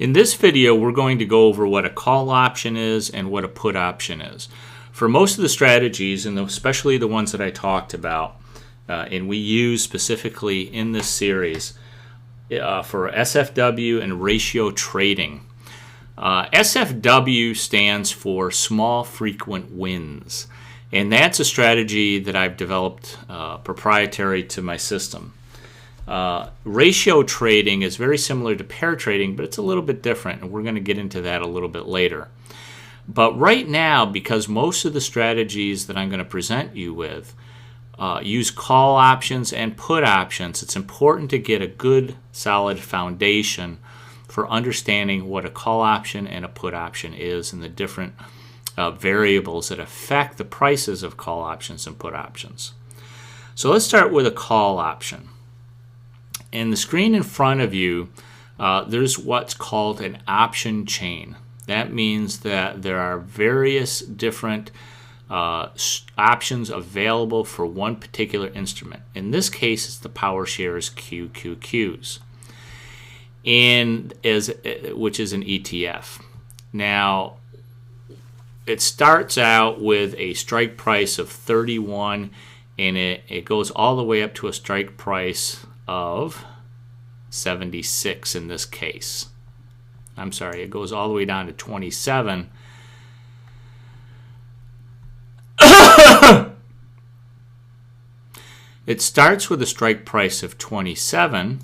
In this video, we're going to go over what a call option is and what a put option is. For most of the strategies, and especially the ones that I talked about, and we use specifically in this series for SFW and ratio trading. SFW stands for small frequent wins, and that's a strategy that I've developed proprietary to my system. Ratio trading is very similar to pair trading, but it's a little bit different, and we're going to get into that a little bit later. But right now, because most of the strategies that I'm going to present you with use call options and put options, it's important to get a good, solid foundation for understanding what a call option and a put option is and the different variables that affect the prices of call options and put options. So let's start with a call option. In the screen in front of you, there's what's called an option chain. That means that there are various different options available for one particular instrument. In this case, it's the PowerShares QQQs, which is an ETF. Now, it starts out with a strike price of 31, and it goes all the way up to a strike price of 76 in this case. I'm sorry, it goes all the way down to 27. It starts with a strike price of 27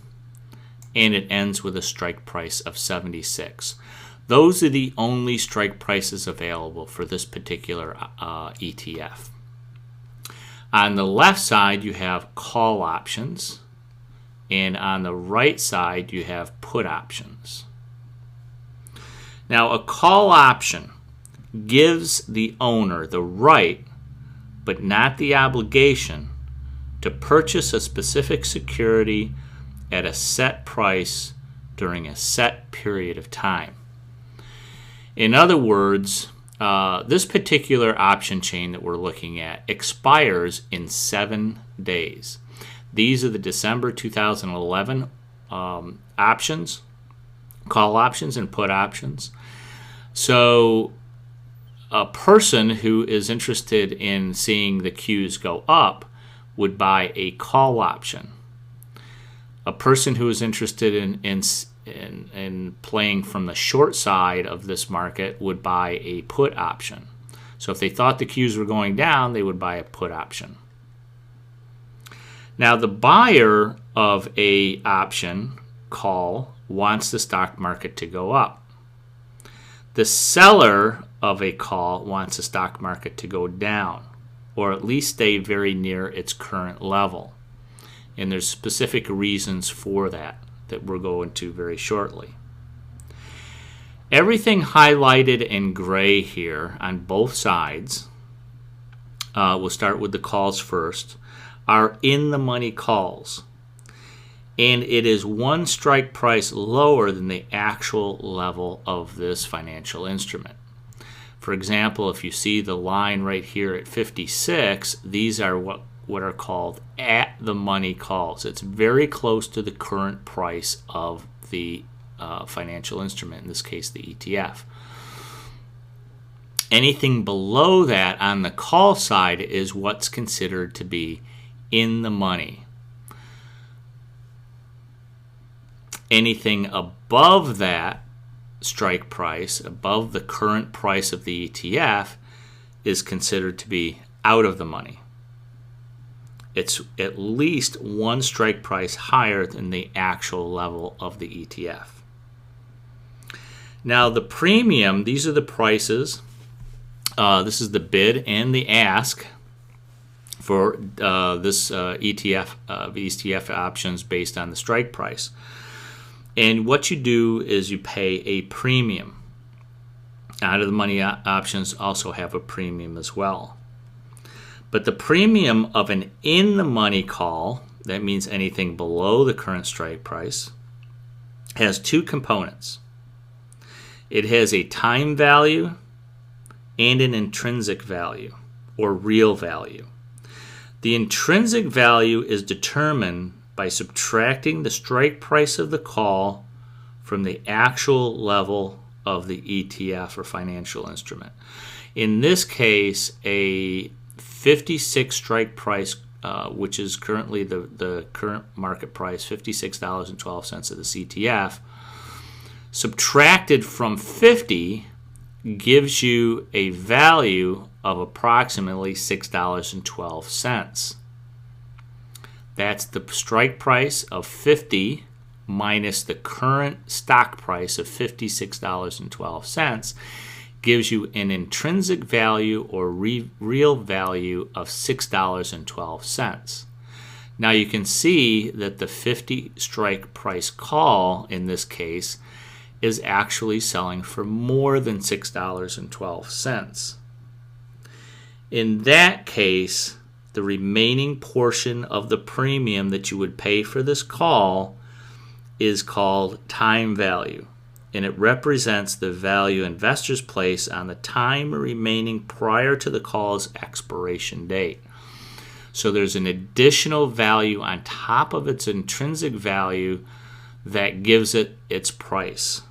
and it ends with a strike price of 76. Those are the only strike prices available for this particular ETF. On the left side, you have call options, and on the right side, you have put options. Now, a call option gives the owner the right, but not the obligation, to purchase a specific security at a set price during a set period of time. In other words, this particular option chain that we're looking at expires in 7 days. These are the December 2011 options, call options and put options. So a person who is interested in seeing the Qs go up would buy a call option. A person who is interested in playing from the short side of this market would buy a put option. So if they thought the Qs were going down, they would buy a put option. Now, the buyer of a option call wants the stock market to go up. The seller of a call wants the stock market to go down, or at least stay very near its current level. And there's specific reasons for that we'll go into very shortly. Everything highlighted in gray here on both sides, we'll start with the calls first, are in the money calls, and it is one strike price lower than the actual level of this financial instrument. For example, if you see the line right here at 56, these are what are called at the money calls. It's very close to the current price of the financial instrument, in this case the ETF. Anything below that on the call side is what's considered to be in the money. Anything above that strike price, above the current price of the ETF, is considered to be out of the money. It's at least one strike price higher than the actual level of the ETF. Now, the premium, these are the prices. This is the bid and the ask for this ETF options based on the strike price. And what you do is you pay a premium. Out of the money options also have a premium as well. But the premium of an in the money call, that means anything below the current strike price, has two components. It has a time value and an intrinsic value, or real value. The intrinsic value is determined by subtracting the strike price of the call from the actual level of the ETF or financial instrument. In this case, a 56 strike price, which is currently the current market price, $56.12 of the CTF, subtracted from 50 gives you a value of approximately $6.12. That's the strike price of 50 minus the current stock price of $56.12 gives you an intrinsic value or real value of $6.12. Now you can see that the 50 strike price call in this case is actually selling for more than $6.12. In that case, the remaining portion of the premium that you would pay for this call is called time value, and it represents the value investors place on the time remaining prior to the call's expiration date. So there's an additional value on top of its intrinsic value that gives it its price.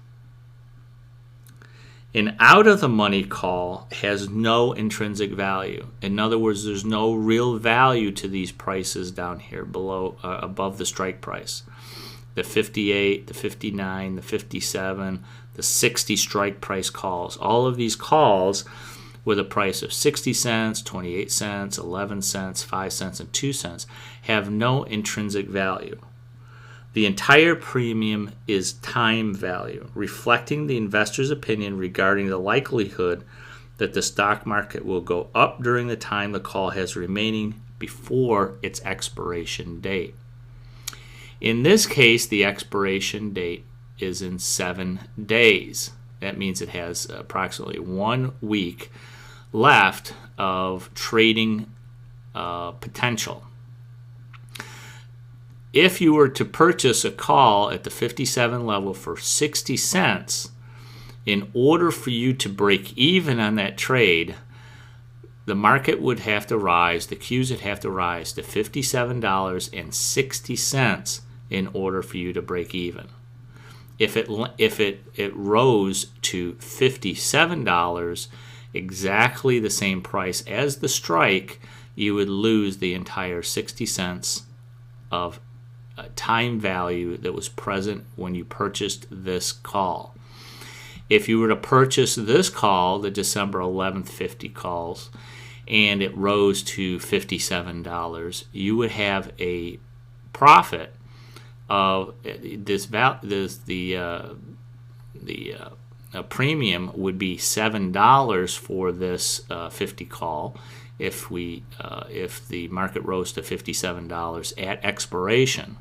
An out-of-the-money call has no intrinsic value. In other words, there's no real value to these prices down here below, above the strike price. The 58, the 59, the 57, the 60 strike price calls. All of these calls with a price of 60 cents, 28 cents, 11 cents, 5 cents, and 2 cents have no intrinsic value. The entire premium is time value, reflecting the investor's opinion regarding the likelihood that the stock market will go up during the time the call has remaining before its expiration date. In this case, the expiration date is in 7 days. That means it has approximately 1 week left of trading potential. If you were to purchase a call at the 57 level for 60 cents, in order for you to break even on that trade, the market would have to rise, the Qs would have to rise to $57.60 in order for you to break even. If it rose to $57, exactly the same price as the strike, you would lose the entire 60 cents of time value that was present when you purchased this call. If you were to purchase this call, the December 11th 50 calls, and it rose to $57, you would have a profit of the premium would be $7 for this 50 call if the market rose to $57 at expiration,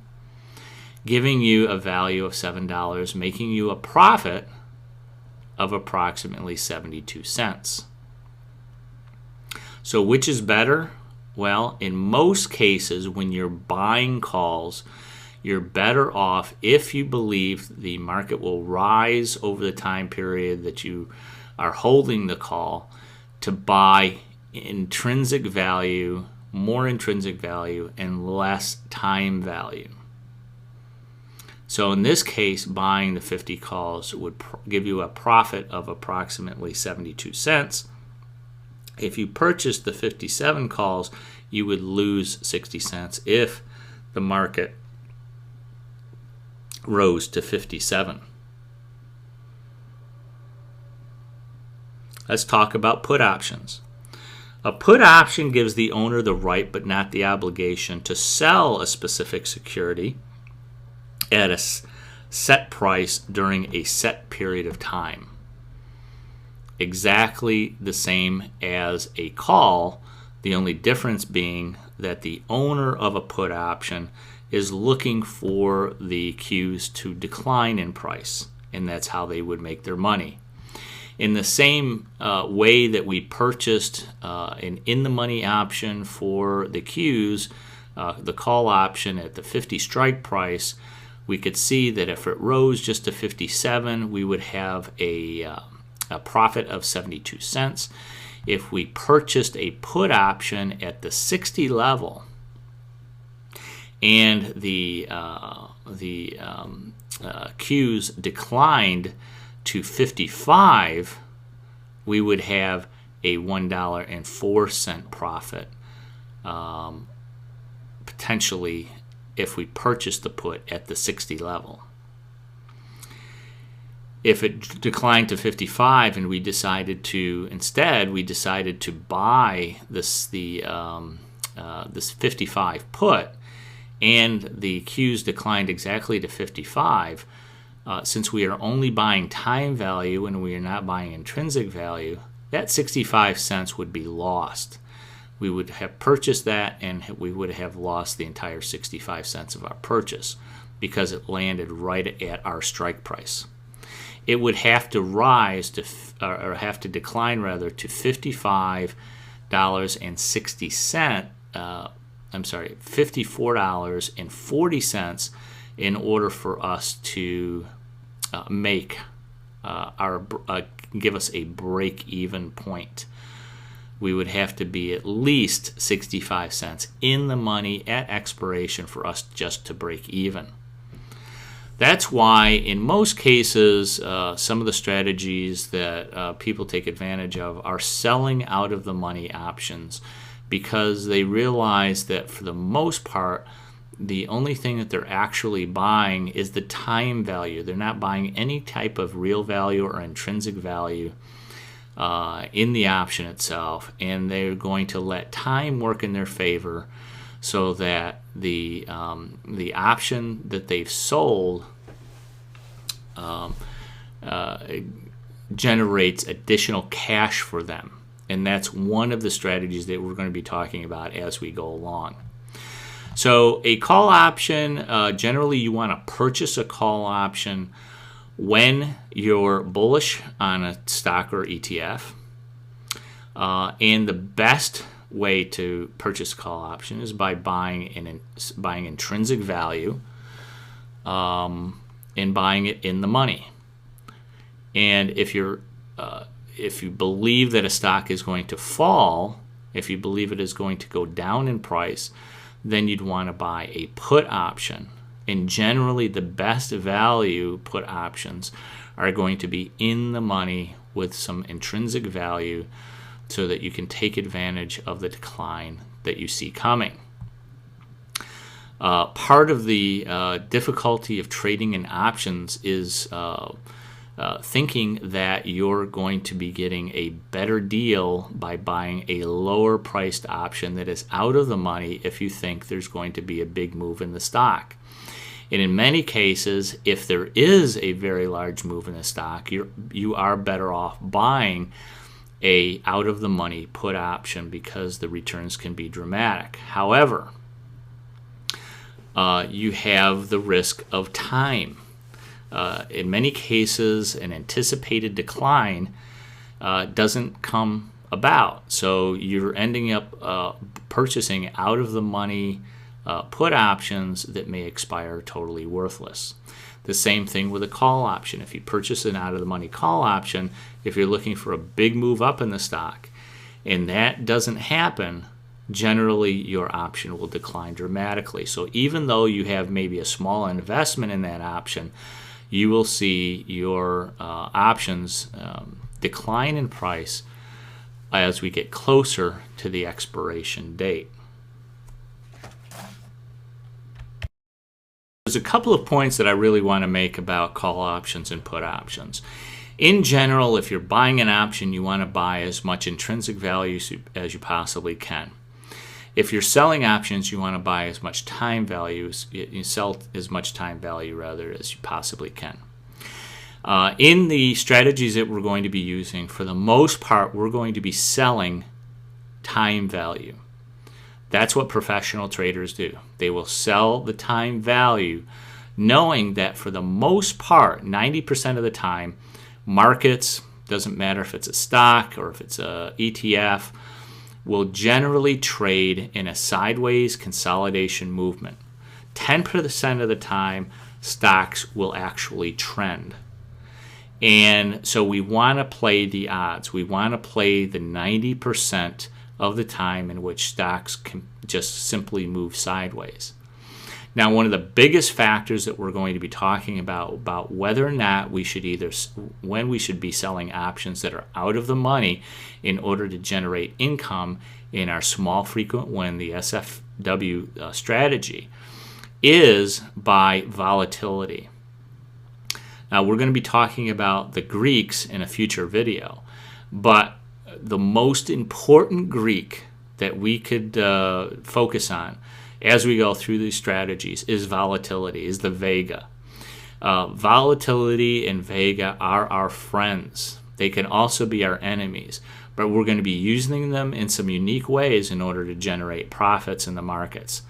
giving you a value of $7, making you a profit of approximately 72 cents. So which is better? Well, in most cases, when you're buying calls, you're better off if you believe the market will rise over the time period that you are holding the call to buy intrinsic value, more intrinsic value, and less time value. So in this case, buying the 50 calls would give you a profit of approximately 72 cents. If you purchased the 57 calls, you would lose 60 cents if the market rose to 57. Let's talk about put options. A put option gives the owner the right but not the obligation to sell a specific security at a set price during a set period of time. Exactly the same as a call, the only difference being that the owner of a put option is looking for the Qs to decline in price, and that's how they would make their money. In the same way that we purchased an in-the-money option for the Qs, the call option at the 50 strike price, we could see that if it rose just to 57, we would have a profit of 72 cents. If we purchased a put option at the 60 level and the Q's declined to 55, we would have a $1.04 profit, potentially, if we purchased the put at the 60 level. If it declined to 55 and we decided to buy this 55 put, and the Q's declined exactly to 55, since we are only buying time value and we are not buying intrinsic value, that 65 cents would be lost. We would have purchased that and we would have lost the entire 65 cents of our purchase because it landed right at our strike price. It would have to rise to, or have to decline rather, to $54.40 in order for us to give us a break-even point. We would have to be at least 65 cents in the money at expiration for us just to break even. That's why, in most cases, some of the strategies that people take advantage of are selling out of the money options, because they realize that for the most part, the only thing that they're actually buying is the time value. They're not buying any type of real value or intrinsic value in the option itself, and they're going to let time work in their favor, so that the option that they've sold generates additional cash for them. And that's one of the strategies that we're going to be talking about as we go along. So a call option, generally you want to purchase a call option when you're bullish on a stock or ETF. And the best way to purchase a call option is by buying intrinsic value and buying it in the money. And if you believe that a stock is going to fall, if you believe it is going to go down in price, then you'd want to buy a put option. And generally, the best value put options are going to be in the money with some intrinsic value, so that you can take advantage of the decline that you see coming. Part of the difficulty of trading in options is thinking that you're going to be getting a better deal by buying a lower priced option that is out of the money if you think there's going to be a big move in the stock. And in many cases, if there is a very large move in the stock, you are better off buying a out of the money put option, because the returns can be dramatic. However, you have the risk of time. In many cases, an anticipated decline doesn't come about. So you're ending up purchasing out of the money put options that may expire totally worthless. The same thing with a call option. If you purchase an out of the money call option, if you're looking for a big move up in the stock and that doesn't happen, generally your option will decline dramatically. So even though you have maybe a small investment in that option, you will see your options decline in price as we get closer to the expiration date. There's a couple of points that I really want to make about call options and put options. In general, if you're buying an option, you want to buy as much intrinsic value as you possibly can. If you're selling options, you want to buy as much time value, you sell as much time value rather as you possibly can. In the strategies that we're going to be using, for the most part, we're going to be selling time value. That's what professional traders do. They will sell the time value, knowing that for the most part, 90% of the time, markets, doesn't matter if it's a stock or if it's a ETF, will generally trade in a sideways consolidation movement. 10% of the time, stocks will actually trend. And so we want to play the odds. We want to play the 90% of the time in which stocks can just simply move sideways. Now, one of the biggest factors that we're going to be talking about whether or not we should when we should be selling options that are out of the money in order to generate income in our small frequent win, the SFW strategy, is by volatility. Now, we're going to be talking about the Greeks in a future video, but the most important Greek that we could focus on as we go through these strategies is volatility, is the Vega. Volatility and Vega are our friends. They can also be our enemies, but we're going to be using them in some unique ways in order to generate profits in the markets.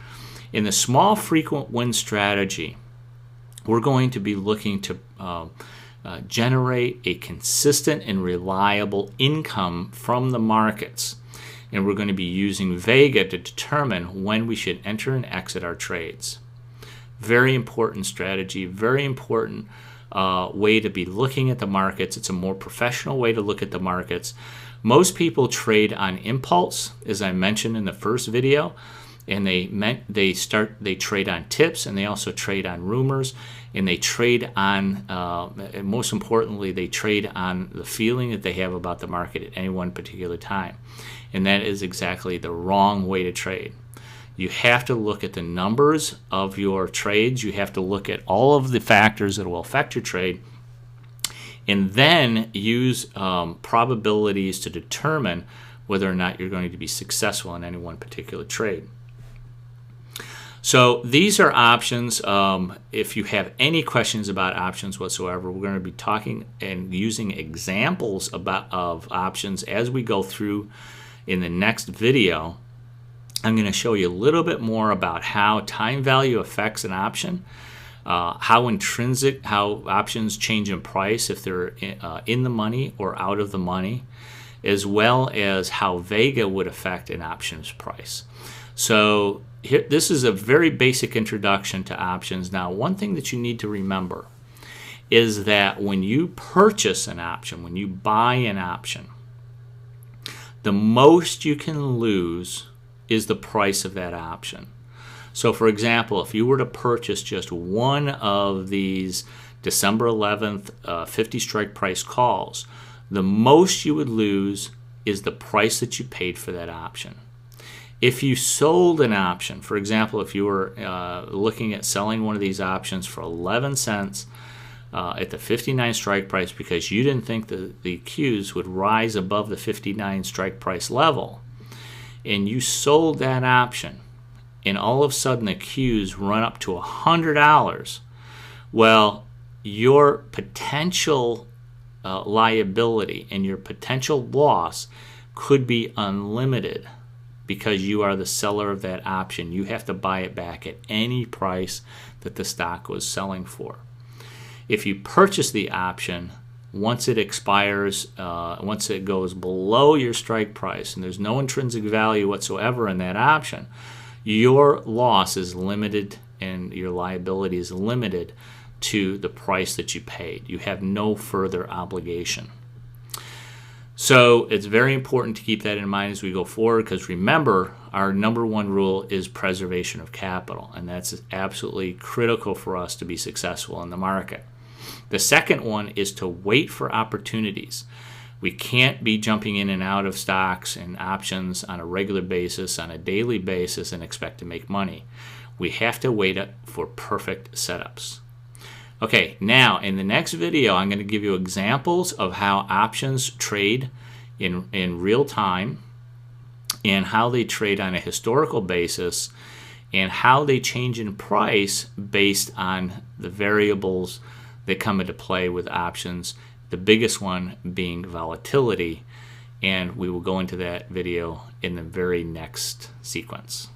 In the small frequent win strategy, we're going to be looking to generate a consistent and reliable income from the markets. And we're going to be using Vega to determine when we should enter and exit our trades. Very important strategy, very important way to be looking at the markets. It's a more professional way to look at the markets. Most people trade on impulse, as I mentioned in the first video, and they trade on tips, and they also trade on rumors, and they trade on, and most importantly, they trade on the feeling that they have about the market at any one particular time. And that is exactly the wrong way to trade. You have to look at the numbers of your trades. You have to look at all of the factors that will affect your trade, and then use probabilities to determine whether or not you're going to be successful in any one particular trade. So these are options. If you have any questions about options whatsoever, we're going to be talking and using examples of options as we go through in the next video. I'm going to show you a little bit more about how time value affects an option, how options change in price if they're in the money or out of the money, as well as how Vega would affect an option's price. So this is a very basic introduction to options. Now, one thing that you need to remember is that when you purchase an option, when you buy an option, the most you can lose is the price of that option. So, for example, if you were to purchase just one of these December 11th 50 strike price calls, the most you would lose is the price that you paid for that option. If you sold an option, for example, if you were looking at selling one of these options for 11 cents at the 59 strike price because you didn't think the Qs would rise above the 59 strike price level, and you sold that option, and all of a sudden the Qs run up to $100, well, your potential liability and your potential loss could be unlimited because you are the seller of that option. You have to buy it back at any price that the stock was selling for. If you purchase the option, once it expires, once it goes below your strike price and there's no intrinsic value whatsoever in that option, your loss is limited and your liability is limited to the price that you paid. You have no further obligation. So it's very important to keep that in mind as we go forward, because remember, our number one rule is preservation of capital, and that's absolutely critical for us to be successful in the market. The second one is to wait for opportunities. We can't be jumping in and out of stocks and options on a regular basis, on a daily basis, and expect to make money. We have to wait for perfect setups. Okay, now in the next video, I'm going to give you examples of how options trade in real time and how they trade on a historical basis and how they change in price based on the variables that come into play with options, the biggest one being volatility, and we will go into that video in the very next sequence.